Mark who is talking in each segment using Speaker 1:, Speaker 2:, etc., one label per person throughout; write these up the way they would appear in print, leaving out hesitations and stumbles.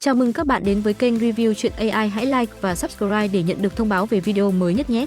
Speaker 1: Chào mừng các bạn đến với kênh review truyện AI, hãy like và subscribe để nhận được thông báo về video mới nhất nhé.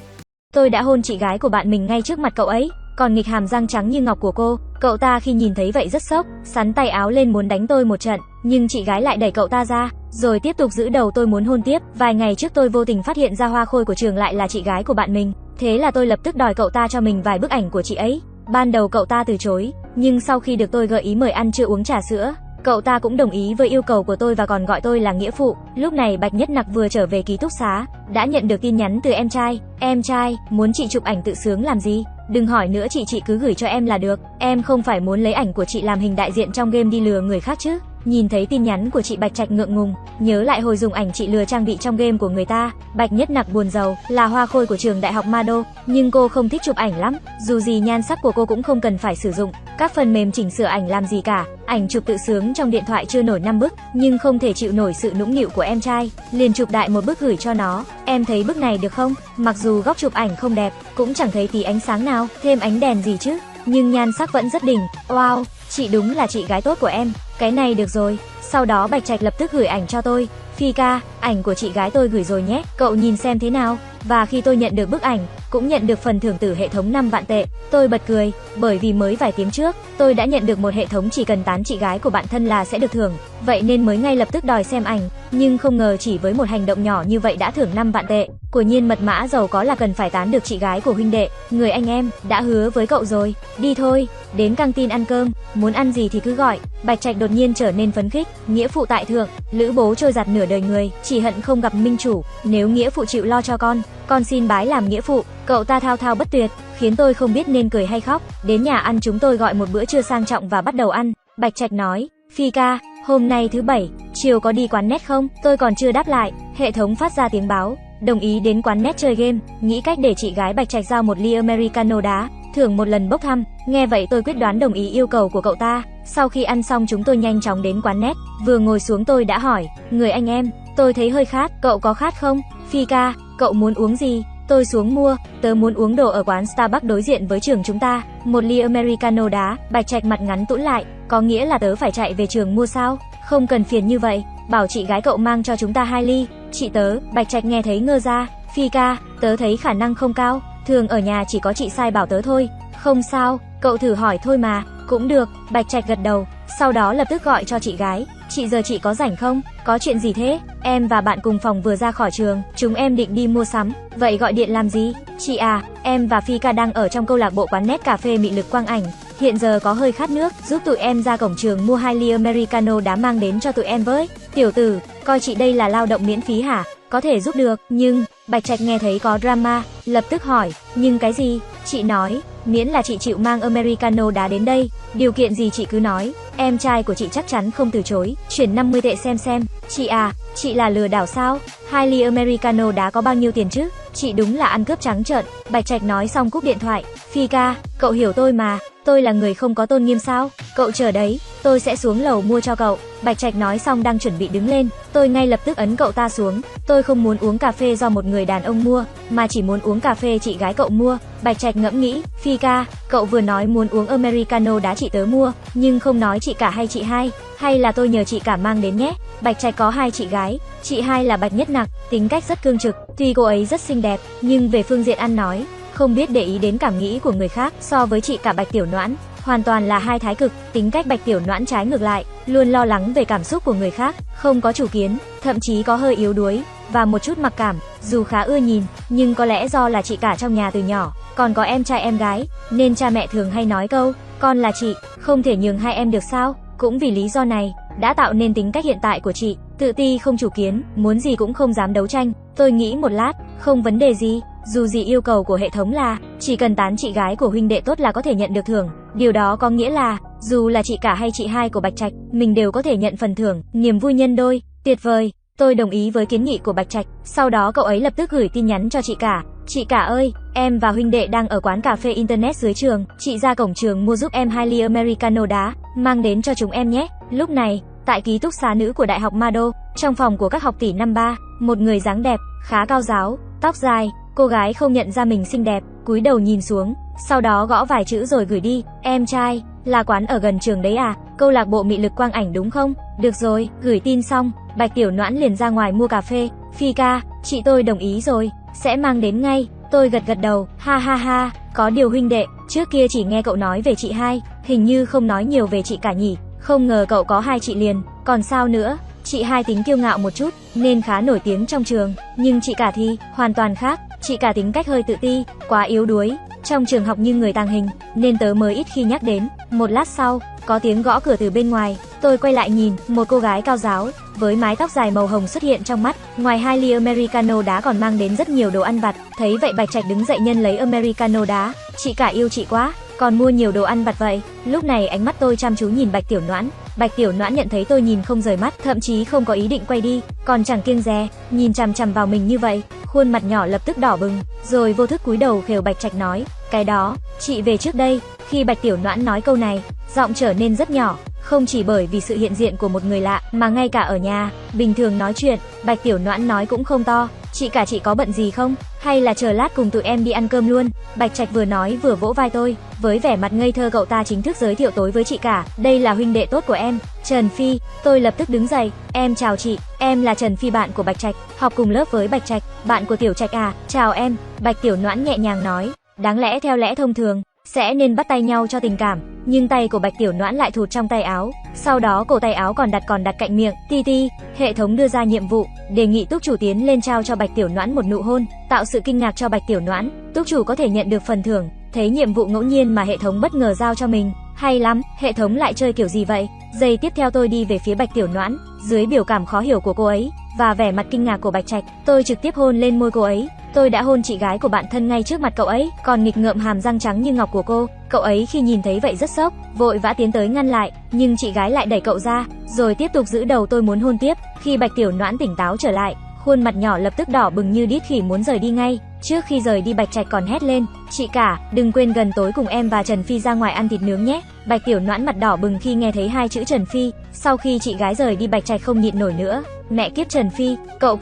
Speaker 2: Tôi đã hôn chị gái của bạn mình ngay trước mặt cậu ấy, còn nghịch hàm răng trắng như ngọc của cô. Cậu ta khi nhìn thấy vậy rất sốc, sắn tay áo lên muốn đánh tôi một trận, nhưng chị gái lại đẩy cậu ta ra, rồi tiếp tục giữ đầu tôi muốn hôn tiếp. Vài ngày trước tôi vô tình phát hiện ra hoa khôi của trường lại là chị gái của bạn mình, thế là tôi lập tức đòi cậu ta cho mình vài bức ảnh của chị ấy. Ban đầu cậu ta từ chối, nhưng sau khi được tôi gợi ý mời ăn trưa uống trà sữa, cậu ta cũng đồng ý với yêu cầu của tôi và còn gọi tôi là nghĩa phụ. Lúc này Bạch Nhất Nặc vừa trở về ký túc xá, đã nhận được tin nhắn từ em trai. Em trai, muốn chị chụp ảnh tự sướng làm gì? Đừng hỏi nữa chị cứ gửi cho em là được. Em không phải muốn lấy ảnh của chị làm hình đại diện trong game đi lừa người khác chứ? Nhìn thấy tin nhắn của chị Bạch Trạch ngượng ngùng, nhớ lại hồi dùng ảnh chị lừa trang bị trong game của người ta. Bạch Nhất Nặc buồn rầu, là hoa khôi của trường đại học Mado, nhưng cô không thích chụp ảnh lắm. Dù gì nhan sắc của cô cũng không cần phải sử dụng các phần mềm chỉnh sửa ảnh làm gì cả. Ảnh chụp tự sướng trong điện thoại chưa nổi 5 bức, nhưng không thể chịu nổi sự nũng nịu của em trai, liền chụp đại một bức gửi cho nó. Em thấy bức này được không? Mặc dù góc chụp ảnh không đẹp, cũng chẳng thấy tí ánh sáng nào, thêm ánh đèn gì chứ, nhưng nhan sắc vẫn rất đỉnh. Wow, chị đúng là chị gái tốt của em. Cái này được rồi. Sau đó Bạch Trạch lập tức gửi ảnh cho tôi. Phi ca, ảnh của chị gái tôi gửi rồi nhé, cậu nhìn xem thế nào. Và khi tôi nhận được bức ảnh, cũng nhận được phần thưởng từ hệ thống 5 vạn tệ, tôi bật cười, bởi vì mới vài tiếng trước, tôi đã nhận được một hệ thống chỉ cần tán chị gái của bạn thân là sẽ được thưởng, vậy nên mới ngay lập tức đòi xem ảnh, nhưng không ngờ chỉ với một hành động nhỏ như vậy đã thưởng 5 vạn tệ. Quả nhiên mật mã giàu có là cần phải tán được chị gái của huynh đệ, người anh em, đã hứa với cậu rồi, đi thôi, đến căng tin ăn cơm, muốn ăn gì thì cứ gọi. Bạch Trạch đột nhiên trở nên phấn khích, nghĩa phụ tại thượng, lữ bố trôi giạt nửa đời người, chỉ hận không gặp minh chủ, nếu nghĩa phụ chịu lo cho con xin bái làm nghĩa phụ. Cậu ta thao thao bất tuyệt, khiến tôi không biết nên cười hay khóc. Đến nhà ăn chúng tôi gọi một bữa trưa sang trọng và bắt đầu ăn. Bạch Trạch nói, Phi ca, hôm nay thứ bảy, chiều có đi quán net không? Tôi còn chưa đáp lại, hệ thống phát ra tiếng báo, đồng ý đến quán net chơi game, nghĩ cách để chị gái Bạch Trạch giao một ly Americano đá, thưởng một lần bốc thăm. Nghe vậy tôi quyết đoán đồng ý yêu cầu của cậu ta. Sau khi ăn xong chúng tôi nhanh chóng đến quán net, vừa ngồi xuống tôi đã hỏi, người anh em, tôi thấy hơi khát, cậu có khát không? Phi ca, cậu muốn uống gì? Tôi xuống mua, tớ muốn uống đồ ở quán Starbucks đối diện với trường chúng ta, một ly Americano đá. Bạch Trạch mặt ngắn tũn lại, có nghĩa là tớ phải chạy về trường mua sao? Không cần phiền như vậy, bảo chị gái cậu mang cho chúng ta 2 ly. Chị tớ, Bạch Trạch nghe thấy ngơ ra. Phi ca, tớ thấy khả năng không cao, thường ở nhà chỉ có chị sai bảo tớ thôi. Không sao, cậu thử hỏi thôi mà. Cũng được, Bạch Trạch gật đầu, sau đó lập tức gọi cho chị gái. Chị giờ chị có rảnh không? Có chuyện gì thế? Em và bạn cùng phòng vừa ra khỏi trường, chúng em định đi mua sắm. Vậy gọi điện làm gì? Chị à, em và Phi ca đang ở trong câu lạc bộ quán net cà phê mị lực quang ảnh. Hiện giờ có hơi khát nước, giúp tụi em ra cổng trường mua 2 ly Americano đá mang đến cho tụi em với. Tiểu tử, coi chị đây là lao động miễn phí hả? Có thể giúp được, nhưng... Bạch Trạch nghe thấy có drama, lập tức hỏi, nhưng cái gì? Chị nói, miễn là chị chịu mang Americano đá đến đây, điều kiện gì chị cứ nói, em trai của chị chắc chắn không từ chối. Chuyển 50 tệ xem. Chị à, chị là lừa đảo sao? 2 ly Americano đá có bao nhiêu tiền chứ? Chị đúng là ăn cướp trắng trợn. Bạch Trạch nói xong cúp điện thoại. Phi ca, cậu hiểu tôi mà, tôi là người không có tôn nghiêm sao? Cậu chờ đấy, tôi sẽ xuống lầu mua cho cậu. Bạch Trạch nói xong đang chuẩn bị đứng lên, tôi ngay lập tức ấn cậu ta xuống. Tôi không muốn uống cà phê do một người đàn ông mua, mà chỉ muốn uống cà phê chị gái cậu mua. Bạch Trạch ngẫm nghĩ, Phi ca, cậu vừa nói muốn uống Americano đá chị tớ mua, nhưng không nói chị cả hay chị hai, hay là tôi nhờ chị cả mang đến nhé. Bạch Trạch có 2 chị gái, chị hai là Bạch Nhất Nặc, tính cách rất cương trực, tuy cô ấy rất xinh đẹp, nhưng về phương diện ăn nói, không biết để ý đến cảm nghĩ của người khác. So với chị cả Bạch Tiểu Noãn, hoàn toàn là hai thái cực. Tính cách Bạch Tiểu Noãn trái ngược lại, luôn lo lắng về cảm xúc của người khác, không có chủ kiến, thậm chí có hơi yếu đuối và một chút mặc cảm. Dù khá ưa nhìn, nhưng có lẽ do là chị cả trong nhà từ nhỏ, còn có em trai em gái, nên cha mẹ thường hay nói câu, con là chị, không thể nhường hai em được sao? Cũng vì lý do này, đã tạo nên tính cách hiện tại của chị, tự ti không chủ kiến, muốn gì cũng không dám đấu tranh. Tôi nghĩ một lát, không vấn đề gì, dù gì yêu cầu của hệ thống là chỉ cần tán chị gái của huynh đệ tốt là có thể nhận được thưởng. Điều đó có nghĩa là dù là chị cả hay chị hai của Bạch Trạch, mình đều có thể nhận phần thưởng, niềm vui nhân đôi, tuyệt vời. Tôi đồng ý với kiến nghị của Bạch Trạch. Sau đó cậu ấy lập tức gửi tin nhắn cho chị cả. Chị cả ơi, em và huynh đệ đang ở quán cà phê internet dưới trường, chị ra cổng trường mua giúp em 2 ly Americano đá, mang đến cho chúng em nhé. Lúc này, tại ký túc xá nữ của Đại học Mado, trong phòng của các học tỷ năm 3, một người dáng đẹp, khá cao ráo, tóc dài, cô gái không nhận ra mình xinh đẹp, cúi đầu nhìn xuống, sau đó gõ vài chữ rồi gửi đi. Em trai, là quán ở gần trường đấy à? Câu lạc bộ mị lực quang ảnh đúng không? Được rồi, gửi tin xong, Bạch Tiểu Noãn liền ra ngoài mua cà phê. Phi ca, chị tôi đồng ý rồi, sẽ mang đến ngay. Tôi gật gật đầu, ha ha ha, có điều huynh đệ, trước kia chỉ nghe cậu nói về chị hai, hình như không nói nhiều về chị cả nhỉ, không ngờ cậu có hai chị liền, còn sao nữa, chị hai tính kiêu ngạo một chút, nên khá nổi tiếng trong trường, nhưng chị cả thì hoàn toàn khác, chị cả tính cách hơi tự ti, quá yếu đuối, trong trường học như người tàng hình, nên tớ mới ít khi nhắc đến. Một lát sau, có tiếng gõ cửa từ bên ngoài, tôi quay lại nhìn, một cô gái cao ráo, với mái tóc dài màu hồng xuất hiện trong mắt, ngoài 2 ly Americano đá còn mang đến rất nhiều đồ ăn vặt, thấy vậy Bạch Trạch đứng dậy nhân lấy Americano đá, chị cả yêu chị quá, còn mua nhiều đồ ăn vặt vậy. Lúc này ánh mắt tôi chăm chú nhìn Bạch Tiểu Noãn, Bạch Tiểu Noãn nhận thấy tôi nhìn không rời mắt, thậm chí không có ý định quay đi, còn chẳng kiêng dè, nhìn chằm chằm vào mình như vậy, khuôn mặt nhỏ lập tức đỏ bừng, rồi vô thức cúi đầu khều Bạch Trạch nói, cái đó, chị về trước đây. Khi Bạch Tiểu Noãn nói câu này, giọng trở nên rất nhỏ, không chỉ bởi vì sự hiện diện của một người lạ, mà ngay cả ở nhà, bình thường nói chuyện, Bạch Tiểu Noãn nói cũng không to, chị cả chị có bận gì không? Hay là chờ lát cùng tụi em đi ăn cơm luôn? Bạch Trạch vừa nói vừa vỗ vai tôi, với vẻ mặt ngây thơ cậu ta chính thức giới thiệu tôi với chị cả, đây là huynh đệ tốt của em, Trần Phi. Tôi lập tức đứng dậy, em chào chị, em là Trần Phi, bạn của Bạch Trạch, học cùng lớp với Bạch Trạch, bạn của Tiểu Trạch à, chào em. Bạch Tiểu Noãn nhẹ nhàng nói, đáng lẽ theo lẽ thông thường sẽ nên bắt tay nhau cho tình cảm, nhưng tay của Bạch Tiểu Noãn lại thụt trong tay áo, sau đó cổ tay áo còn đặt cạnh miệng. Ti ti, hệ thống đưa ra nhiệm vụ, đề nghị túc chủ tiến lên trao cho Bạch Tiểu Noãn một nụ hôn, tạo sự kinh ngạc cho Bạch Tiểu Noãn, túc chủ có thể nhận được phần thưởng. Thấy nhiệm vụ ngẫu nhiên mà hệ thống bất ngờ giao cho mình, hay lắm, hệ thống lại chơi kiểu gì vậy? Giây tiếp theo tôi đi về phía Bạch Tiểu Noãn, dưới biểu cảm khó hiểu của cô ấy và vẻ mặt kinh ngạc của Bạch Trạch, tôi trực tiếp hôn lên môi cô ấy. Tôi đã hôn chị gái của bạn thân ngay trước mặt cậu ấy, còn nghịch ngợm hàm răng trắng như ngọc của cô. Cậu ấy khi nhìn thấy vậy rất sốc, vội vã tiến tới ngăn lại, nhưng chị gái lại đẩy cậu ra, rồi tiếp tục giữ đầu tôi muốn hôn tiếp. Khi Bạch Tiểu Noãn tỉnh táo trở lại, khuôn mặt nhỏ lập tức đỏ bừng như đít khỉ muốn rời đi ngay. Trước khi rời đi Bạch Trạch còn hét lên, chị cả, đừng quên gần tối cùng em và Trần Phi ra ngoài ăn thịt nướng nhé. Bạch Tiểu Noãn mặt đỏ bừng khi nghe thấy hai chữ Trần Phi. Sau khi chị gái rời đi Bạch Trạch không nhịn nổi nữa, mẹ kiếp Trần Phi, cậu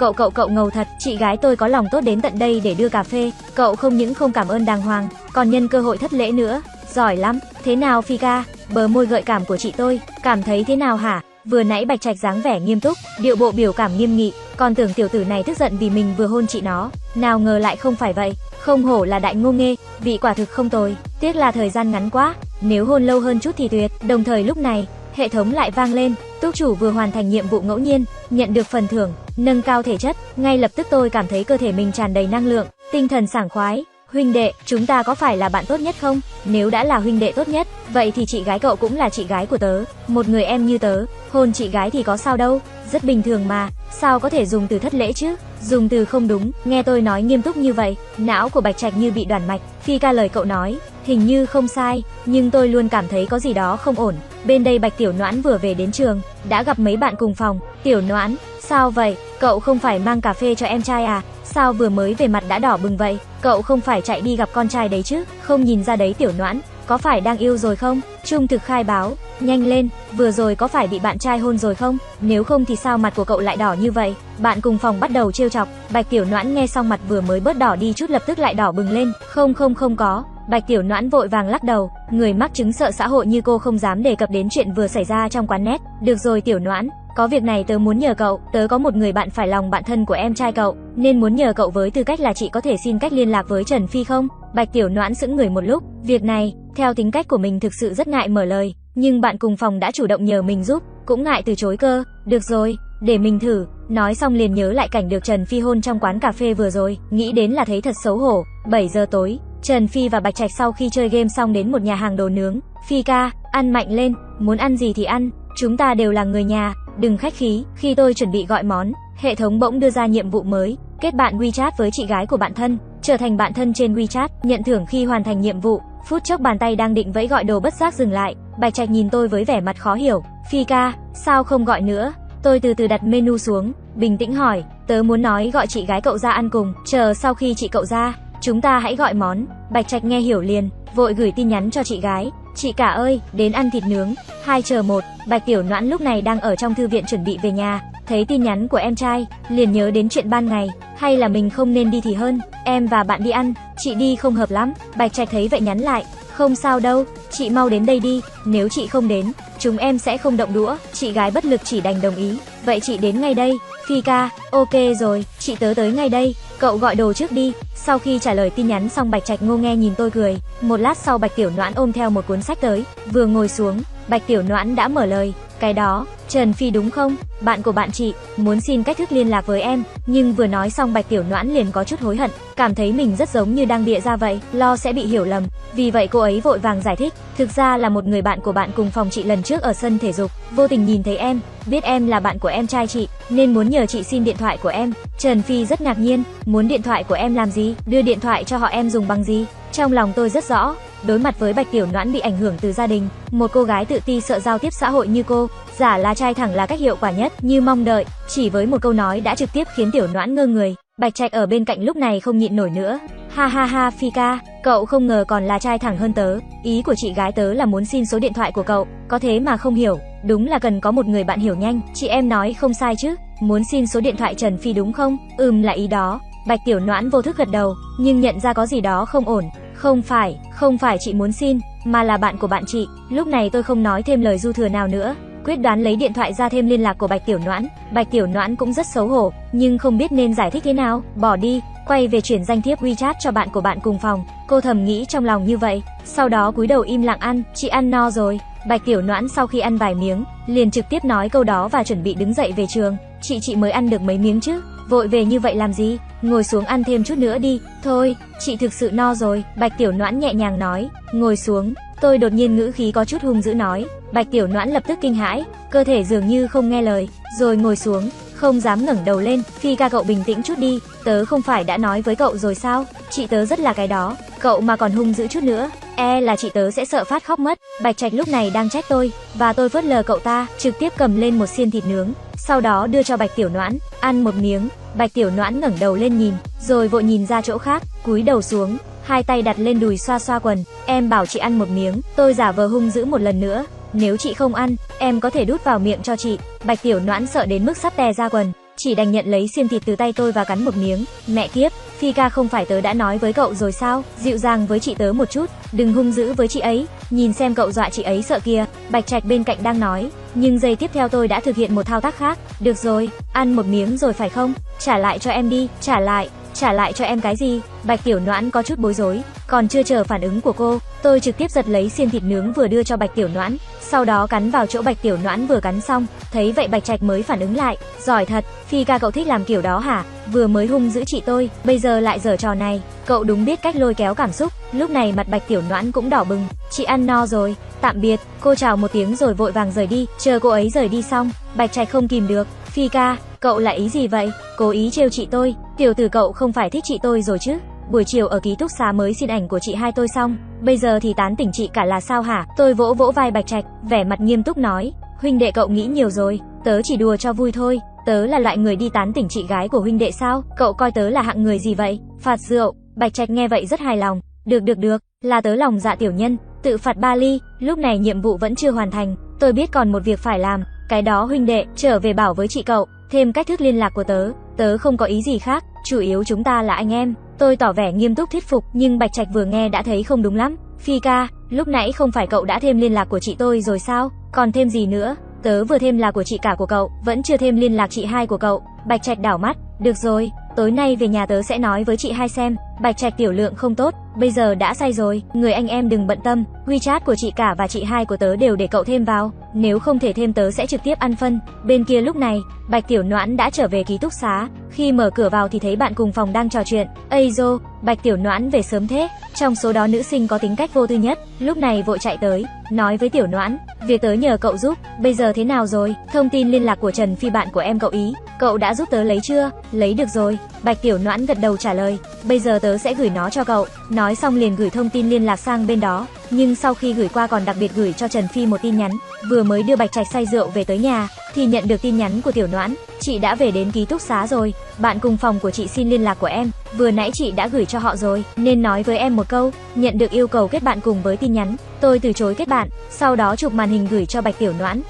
Speaker 2: ngầu thật, chị gái tôi có lòng tốt đến tận đây để đưa cà phê, cậu không những không cảm ơn đàng hoàng, còn nhân cơ hội thất lễ nữa, giỏi lắm. Thế nào Phi ca, bờ môi gợi cảm của chị tôi, cảm thấy thế nào hả? Vừa nãy Bạch Trạch dáng vẻ nghiêm túc, điệu bộ biểu cảm nghiêm nghị, còn tưởng tiểu tử này tức giận vì mình vừa hôn chị nó, nào ngờ lại không phải vậy. Không hổ là đại ngô nghê, vị quả thực không tồi, tiếc là thời gian ngắn quá, nếu hôn lâu hơn chút thì tuyệt. Đồng thời lúc này, hệ thống lại vang lên, túc chủ vừa hoàn thành nhiệm vụ ngẫu nhiên, nhận được phần thưởng, nâng cao thể chất. Ngay lập tức tôi cảm thấy cơ thể mình tràn đầy năng lượng, tinh thần sảng khoái. Huynh đệ, chúng ta có phải là bạn tốt nhất không? Nếu đã là huynh đệ tốt nhất, vậy thì chị gái cậu cũng là chị gái của tớ, một người em như tớ, hôn chị gái thì có sao đâu, rất bình thường mà, sao có thể dùng từ thất lễ chứ? Dùng từ không đúng. Nghe tôi nói nghiêm túc như vậy, não của Bạch Trạch như bị đoản mạch. Phi ca, lời cậu nói hình như không sai, nhưng tôi luôn cảm thấy có gì đó không ổn. Bên đây Bạch Tiểu Noãn vừa về đến trường, đã gặp mấy bạn cùng phòng. Tiểu Noãn, sao vậy? Cậu không phải mang cà phê cho em trai à? Sao vừa mới về mặt đã đỏ bừng vậy? Cậu không phải chạy đi gặp con trai đấy chứ? Không nhìn ra đấy Tiểu Noãn, có phải đang yêu rồi không? Trung thực khai báo, nhanh lên, vừa rồi có phải bị bạn trai hôn rồi không? Nếu không thì sao mặt của cậu lại đỏ như vậy? Bạn cùng phòng bắt đầu trêu chọc. Bạch Tiểu Noãn nghe xong mặt vừa mới bớt đỏ đi chút lập tức lại đỏ bừng lên. Không có. Bạch Tiểu Noãn vội vàng lắc đầu, người mắc chứng sợ xã hội như cô không dám đề cập đến chuyện vừa xảy ra trong quán net. Được rồi Tiểu Noãn, có việc này tớ muốn nhờ cậu, tớ có một người bạn phải lòng bạn thân của em trai cậu, nên muốn nhờ cậu với tư cách là chị có thể xin cách liên lạc với Trần Phi không? Bạch Tiểu Noãn sững người một lúc, việc này, theo tính cách của mình thực sự rất ngại mở lời, nhưng bạn cùng phòng đã chủ động nhờ mình giúp, cũng ngại từ chối cơ. Được rồi, để mình thử. Nói xong liền nhớ lại cảnh được Trần Phi hôn trong quán cà phê vừa rồi, nghĩ đến là thấy thật xấu hổ. 7 giờ tối, Trần Phi và Bạch Trạch sau khi chơi game xong đến một nhà hàng đồ nướng. Phi ca, ăn mạnh lên, muốn ăn gì thì ăn, chúng ta đều là người nhà, đừng khách khí. Khi tôi chuẩn bị gọi món, hệ thống bỗng đưa ra nhiệm vụ mới, kết bạn WeChat với chị gái của bạn thân, trở thành bạn thân trên WeChat, nhận thưởng khi hoàn thành nhiệm vụ. Phút chốc bàn tay đang định vẫy gọi đồ bất giác dừng lại. Bạch Trạch nhìn tôi với vẻ mặt khó hiểu. Phi ca, sao không gọi nữa? Tôi từ từ đặt menu xuống, bình tĩnh hỏi, tớ muốn nói gọi chị gái cậu ra ăn cùng, chờ sau khi chị cậu ra, chúng ta hãy gọi món. Bạch Trạch nghe hiểu liền, vội gửi tin nhắn cho chị gái. Chị cả ơi, đến ăn thịt nướng, 2-1. Bạch Tiểu Noãn lúc này đang ở trong thư viện chuẩn bị về nhà, thấy tin nhắn của em trai, liền nhớ đến chuyện ban ngày, hay là mình không nên đi thì hơn, em và bạn đi ăn, chị đi không hợp lắm. Bạch Trạch thấy vậy nhắn lại, không sao đâu, chị mau đến đây đi, nếu chị không đến, chúng em sẽ không động đũa. Chị gái bất lực chỉ đành đồng ý. vậy chị đến ngay đây. Phi ca, ok rồi, chị tới ngay đây, cậu gọi đồ trước đi. Sau khi trả lời tin nhắn xong Bạch Trạch ngô nghe nhìn tôi cười. Một lát sau Bạch Tiểu Noãn ôm theo một cuốn sách tới, vừa ngồi xuống, Bạch Tiểu Noãn đã mở lời. Cái đó, Trần Phi đúng không? Bạn của bạn chị, muốn xin cách thức liên lạc với em. Nhưng vừa nói xong Bạch Tiểu Noãn liền có chút hối hận, cảm thấy mình rất giống như đang bịa ra vậy, lo sẽ bị hiểu lầm. Vì vậy cô ấy vội vàng giải thích, thực ra là một người bạn của bạn cùng phòng chị lần trước ở sân thể dục, vô tình nhìn thấy em, biết em là bạn của em trai chị, nên muốn nhờ chị xin điện thoại của em. Trần Phi rất ngạc nhiên, muốn điện thoại của em làm gì? Đưa điện thoại cho họ em dùng bằng gì? Trong lòng tôi rất rõ, đối mặt với Bạch Tiểu Noãn bị ảnh hưởng từ gia đình, một cô gái tự ti sợ giao tiếp xã hội như cô, giả là trai thẳng là cách hiệu quả nhất, như mong đợi. Chỉ với một câu nói đã trực tiếp khiến Tiểu Noãn ngơ người. Bạch Trạch ở bên cạnh lúc này không nhịn nổi nữa. Ha ha ha, Phi ca, cậu không ngờ còn là trai thẳng hơn tớ. Ý của chị gái tớ là muốn xin số điện thoại của cậu, có thế mà không hiểu. Đúng là cần có một người bạn hiểu nhanh. Chị em nói không sai chứ? Muốn xin số điện thoại Trần Phi đúng không? Là ý đó. Bạch Tiểu Noãn vô thức gật đầu, nhưng nhận ra có gì đó không ổn. Không phải chị muốn xin, mà là bạn của bạn chị. Lúc này tôi không nói thêm lời dư thừa nào nữa, quyết đoán lấy điện thoại ra thêm liên lạc của Bạch Tiểu Noãn. Bạch Tiểu Noãn cũng rất xấu hổ, nhưng không biết nên giải thích thế nào, bỏ đi, quay về chuyển danh thiếp WeChat cho bạn của bạn cùng phòng. Cô thầm nghĩ trong lòng như vậy, sau đó cúi đầu im lặng ăn. Chị ăn no rồi. Bạch Tiểu Noãn sau khi ăn vài miếng, liền trực tiếp nói câu đó và chuẩn bị đứng dậy về trường. Chị mới ăn được mấy miếng chứ, vội về như vậy làm gì? Ngồi xuống ăn thêm chút nữa đi. Thôi, chị thực sự no rồi. Bạch Tiểu Noãn nhẹ nhàng nói. Ngồi xuống. Tôi đột nhiên ngữ khí có chút hung dữ nói. Bạch Tiểu Noãn lập tức kinh hãi, cơ thể dường như không nghe lời, rồi ngồi xuống, không dám ngẩng đầu lên. Phi ca, cậu bình tĩnh chút đi, tớ không phải đã nói với cậu rồi sao? Chị tớ rất là cái đó, cậu mà còn hung dữ chút nữa, là chị tớ sẽ sợ phát khóc mất. Bạch Trạch lúc này đang trách tôi, và tôi phớt lờ cậu ta, trực tiếp cầm lên một xiên thịt nướng, sau đó đưa cho Bạch Tiểu Noãn, ăn một miếng. Bạch Tiểu Noãn ngẩng đầu lên nhìn, rồi vội nhìn ra chỗ khác, cúi đầu xuống, hai tay đặt lên đùi xoa xoa quần. Em bảo chị ăn một miếng. Tôi giả vờ hung dữ một lần nữa. Nếu chị không ăn, em có thể đút vào miệng cho chị. Bạch Tiểu Noãn sợ đến mức sắp tè ra quần, chỉ đành nhận lấy xiên thịt từ tay tôi và cắn một miếng. Mẹ kiếp, Phi ca, không phải tớ đã nói với cậu rồi sao? Dịu dàng với chị tớ một chút, đừng hung dữ với chị ấy. Nhìn xem cậu dọa chị ấy sợ kìa. Bạch Trạch bên cạnh đang nói, nhưng giây tiếp theo tôi đã thực hiện một thao tác khác. Được rồi, ăn một miếng rồi phải không? Trả lại cho em đi. Trả lại cho em cái gì? Bạch Tiểu Noãn có chút bối rối, còn chưa chờ phản ứng của cô, tôi trực tiếp giật lấy xiên thịt nướng vừa đưa cho Bạch Tiểu Noãn, sau đó cắn vào chỗ Bạch Tiểu Noãn vừa cắn xong. Thấy vậy Bạch Trạch mới phản ứng lại. Giỏi thật, Phi ca, cậu thích làm kiểu đó hả? Vừa mới hung dữ chị tôi, bây giờ lại giở trò này. Cậu đúng biết cách lôi kéo cảm xúc. Lúc này mặt Bạch Tiểu Noãn cũng đỏ bừng. Chị ăn no rồi, tạm biệt. Cô chào một tiếng rồi vội vàng rời đi. Chờ cô ấy rời đi xong, Bạch Trạch không kìm được. Phi ca, cậu là ý gì vậy? Cố ý trêu chị tôi? Tiểu tử cậu không phải thích chị tôi rồi chứ? Buổi chiều ở ký túc xá mới xin ảnh của chị hai tôi xong, bây giờ thì tán tỉnh chị cả là sao hả? Tôi vỗ vỗ vai Bạch Trạch, vẻ mặt nghiêm túc nói, huynh đệ cậu nghĩ nhiều rồi, tớ chỉ đùa cho vui thôi. Tớ là loại người đi tán tỉnh chị gái của huynh đệ sao? Cậu coi tớ là hạng người gì vậy? Phạt rượu. Bạch Trạch nghe vậy rất hài lòng. Được, là tớ lòng dạ tiểu nhân, tự phạt 3 ly. Lúc này nhiệm vụ vẫn chưa hoàn thành, tôi biết còn một việc phải làm. Cái đó huynh đệ, trở về bảo với chị cậu, thêm cách thức liên lạc của tớ. Tớ không có ý gì khác, chủ yếu chúng ta là anh em. Tôi tỏ vẻ nghiêm túc thuyết phục, nhưng Bạch Trạch vừa nghe đã thấy không đúng lắm. Phi ca, lúc nãy không phải cậu đã thêm liên lạc của chị tôi rồi sao? Còn thêm gì nữa? Tớ vừa thêm là của chị cả của cậu, vẫn chưa thêm liên lạc chị hai của cậu. Bạch Trạch đảo mắt. Được rồi, tối nay về nhà tớ sẽ nói với chị hai xem. Bạch Trạch tiểu lượng không tốt, bây giờ đã say rồi. Người anh em đừng bận tâm, WeChat của chị cả và chị hai của tớ đều để cậu thêm vào. Nếu không thể thêm tớ sẽ trực tiếp ăn phân. Bên kia lúc này, Bạch Tiểu Noãn đã trở về ký túc xá. Khi mở cửa vào thì thấy bạn cùng phòng đang trò chuyện. Ây dô, Bạch Tiểu Noãn về sớm thế. Trong số đó nữ sinh có tính cách vô tư nhất, lúc này vội chạy tới, nói với Tiểu Noãn, việc tớ nhờ cậu giúp, bây giờ thế nào rồi? Thông tin liên lạc của Trần Phi bạn của em cậu ý, cậu đã giúp tớ lấy chưa? Lấy được rồi. Bạch Tiểu Noãn gật đầu trả lời, bây giờ tớ sẽ gửi nó cho cậu. Nói xong liền gửi thông tin liên lạc sang bên đó, nhưng sau khi gửi qua còn đặc biệt gửi cho Trần Phi một tin nhắn. Vừa mới đưa Bạch Trạch say rượu về tới nhà, thì nhận được tin nhắn của Tiểu Noãn, chị đã về đến ký túc xá rồi, bạn cùng phòng của chị xin liên lạc của em, vừa nãy chị đã gửi cho họ rồi, nên nói với em một câu. Nhận được yêu cầu kết bạn cùng với tin nhắn, tôi từ chối kết bạn, sau đó chụp màn hình gửi cho Bạch Tiểu Noãn.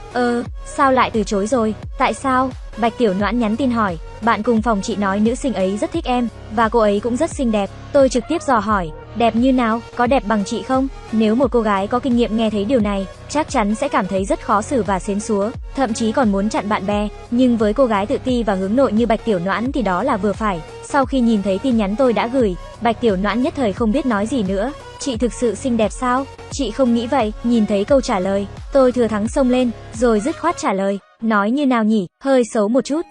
Speaker 2: Sao lại từ chối rồi? Tại sao? Bạch Tiểu Noãn nhắn tin hỏi, bạn cùng phòng chị nói nữ sinh ấy rất thích em, và cô ấy cũng rất xinh đẹp. Tôi trực tiếp dò hỏi, Đẹp như nào, có đẹp bằng chị không? Nếu một cô gái có kinh nghiệm nghe thấy điều này, chắc chắn sẽ cảm thấy rất khó xử và xến xúa, thậm chí còn muốn chặn bạn bè. Nhưng với cô gái tự ti và hướng nội như Bạch Tiểu Noãn thì đó là vừa phải. Sau khi nhìn thấy tin nhắn tôi đã gửi, Bạch Tiểu Noãn nhất thời không biết nói gì nữa. Chị thực sự xinh đẹp sao? Chị không nghĩ vậy. Nhìn thấy câu trả lời, tôi thừa thắng xông lên, rồi dứt khoát trả lời, nói như nào nhỉ, hơi xấu một chút.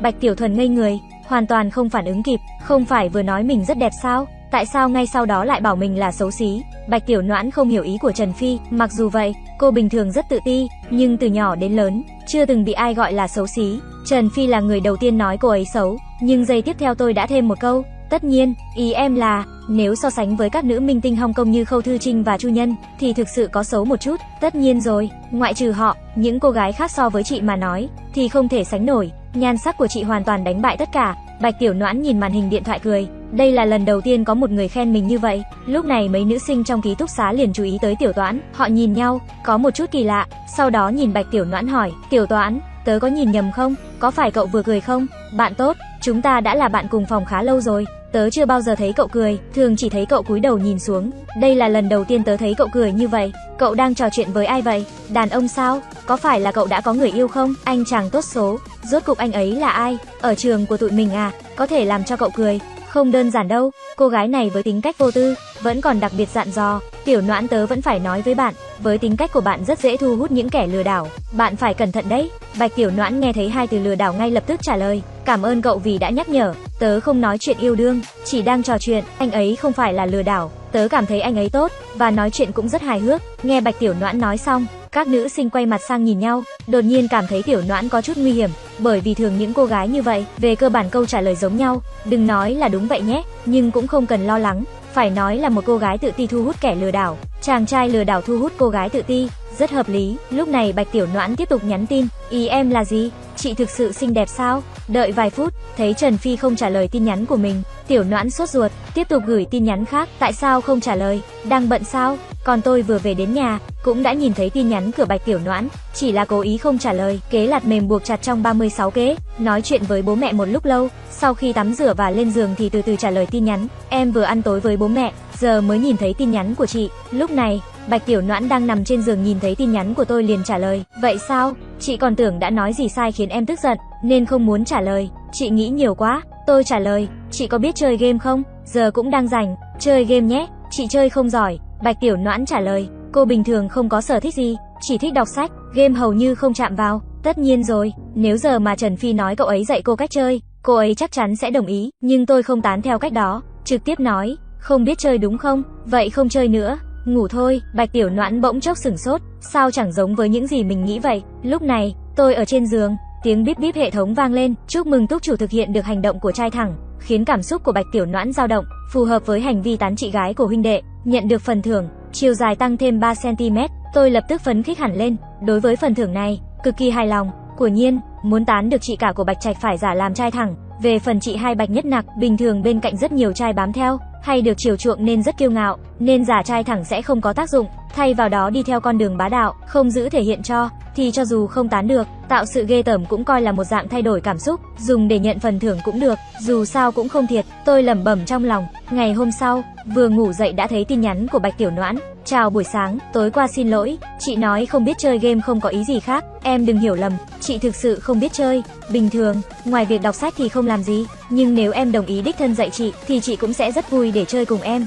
Speaker 2: Bạch Tiểu Thuần ngây người, hoàn toàn không phản ứng kịp, không phải vừa nói mình rất đẹp sao? Tại sao ngay sau đó lại bảo mình là xấu xí? Bạch Tiểu Noãn không hiểu ý của Trần Phi, mặc dù vậy, cô bình thường rất tự ti, nhưng từ nhỏ đến lớn, chưa từng bị ai gọi là xấu xí. Trần Phi là người đầu tiên nói cô ấy xấu, nhưng giây tiếp theo tôi đã thêm một câu, tất nhiên, ý em là, nếu so sánh với các nữ minh tinh Hong Kong như Khâu Thư Trinh và Chu Nhân, thì thực sự có xấu một chút, tất nhiên rồi, ngoại trừ họ, những cô gái khác so với chị mà nói, thì không thể sánh nổi, nhan sắc của chị hoàn toàn đánh bại tất cả. Bạch Tiểu Noãn nhìn màn hình điện thoại cười, đây là lần đầu tiên có một người khen mình như vậy. Lúc này mấy nữ sinh trong ký túc xá liền chú ý tới Tiểu Toãn, họ nhìn nhau, có một chút kỳ lạ, sau đó nhìn Bạch Tiểu Noãn hỏi, Tiểu Toãn, tớ có nhìn nhầm không? Có phải cậu vừa cười không? Bạn tốt, chúng ta đã là bạn cùng phòng khá lâu rồi, tớ chưa bao giờ thấy cậu cười, thường chỉ thấy cậu cúi đầu nhìn xuống. Đây là lần đầu tiên tớ thấy cậu cười như vậy. Cậu đang trò chuyện với ai vậy? Đàn ông sao? Có phải là cậu đã có người yêu không? Anh chàng tốt số, rốt cục anh ấy là ai? Ở trường của tụi mình à? Có thể làm cho cậu cười? Không đơn giản đâu, cô gái này với tính cách vô tư, vẫn còn đặc biệt dặn dò, Tiểu Noãn tớ vẫn phải nói với bạn, với tính cách của bạn rất dễ thu hút những kẻ lừa đảo, bạn phải cẩn thận đấy. Bạch Tiểu Noãn nghe thấy hai từ lừa đảo ngay lập tức trả lời, cảm ơn cậu vì đã nhắc nhở, tớ không nói chuyện yêu đương, chỉ đang trò chuyện, anh ấy không phải là lừa đảo, tớ cảm thấy anh ấy tốt, và nói chuyện cũng rất hài hước. Nghe Bạch Tiểu Noãn nói xong, các nữ sinh quay mặt sang nhìn nhau, đột nhiên cảm thấy Tiểu Noãn có chút nguy hiểm, bởi vì thường những cô gái như vậy, về cơ bản câu trả lời giống nhau, đừng nói là đúng vậy nhé, nhưng cũng không cần lo lắng, phải nói là một cô gái tự ti thu hút kẻ lừa đảo, chàng trai lừa đảo thu hút cô gái tự ti, rất hợp lý. Lúc này Bạch Tiểu Noãn tiếp tục nhắn tin, ý em là gì? Chị thực sự xinh đẹp sao? Đợi vài phút, thấy Trần Phi không trả lời tin nhắn của mình, Tiểu Noãn sốt ruột, tiếp tục gửi tin nhắn khác, tại sao không trả lời? Đang bận sao? Còn tôi vừa về đến nhà, cũng đã nhìn thấy tin nhắn của Bạch Tiểu Noãn, chỉ là cố ý không trả lời. Kế lạt mềm buộc chặt trong 36 kế, nói chuyện với bố mẹ một lúc lâu, sau khi tắm rửa và lên giường thì từ từ trả lời tin nhắn. Em vừa ăn tối với bố mẹ, giờ mới nhìn thấy tin nhắn của chị. Lúc này, Bạch Tiểu Noãn đang nằm trên giường nhìn thấy tin nhắn của tôi liền trả lời, vậy sao? Chị còn tưởng đã nói gì sai khiến em tức giận, nên không muốn trả lời. Chị nghĩ nhiều quá. Tôi trả lời, chị có biết chơi game không? Giờ cũng đang rảnh, chơi game nhé. Chị chơi không giỏi. Bạch Tiểu Noãn trả lời, cô bình thường không có sở thích gì, chỉ thích đọc sách, game hầu như không chạm vào. Tất nhiên rồi, nếu giờ mà Trần Phi nói cậu ấy dạy cô cách chơi, cô ấy chắc chắn sẽ đồng ý, nhưng tôi không tán theo cách đó, trực tiếp nói, không biết chơi đúng không? Vậy không chơi nữa, ngủ thôi. Bạch Tiểu Noãn bỗng chốc sửng sốt, sao chẳng giống với những gì mình nghĩ vậy. Lúc này, tôi ở trên giường, tiếng bíp bíp hệ thống vang lên, chúc mừng túc chủ thực hiện được hành động của trai thẳng, khiến cảm xúc của Bạch Tiểu Noãn dao động, phù hợp với hành vi tán chị gái của huynh đệ, nhận được phần thưởng, chiều dài tăng thêm 3 cm, tôi lập tức phấn khích hẳn lên, đối với phần thưởng này, cực kỳ hài lòng. Quả nhiên, muốn tán được chị cả của Bạch Trạch phải giả làm trai thẳng, về phần chị hai Bạch Nhất Nặc, bình thường bên cạnh rất nhiều trai bám theo, hay được chiều chuộng nên rất kiêu ngạo, nên giả trai thẳng sẽ không có tác dụng, thay vào đó đi theo con đường bá đạo, không giữ thể hiện thì cho dù không tán được, tạo sự ghê tởm cũng coi là một dạng thay đổi cảm xúc, dùng để nhận phần thưởng cũng được, dù sao cũng không thiệt, tôi lẩm bẩm trong lòng. Ngày hôm sau, vừa ngủ dậy đã thấy tin nhắn của Bạch Tiểu Noãn, chào buổi sáng, tối qua xin lỗi, chị nói không biết chơi game không có ý gì khác, em đừng hiểu lầm, chị thực sự không biết chơi, bình thường, ngoài việc đọc sách thì không làm gì, nhưng nếu em đồng ý đích thân dạy chị, thì chị cũng sẽ rất vui để chơi cùng em.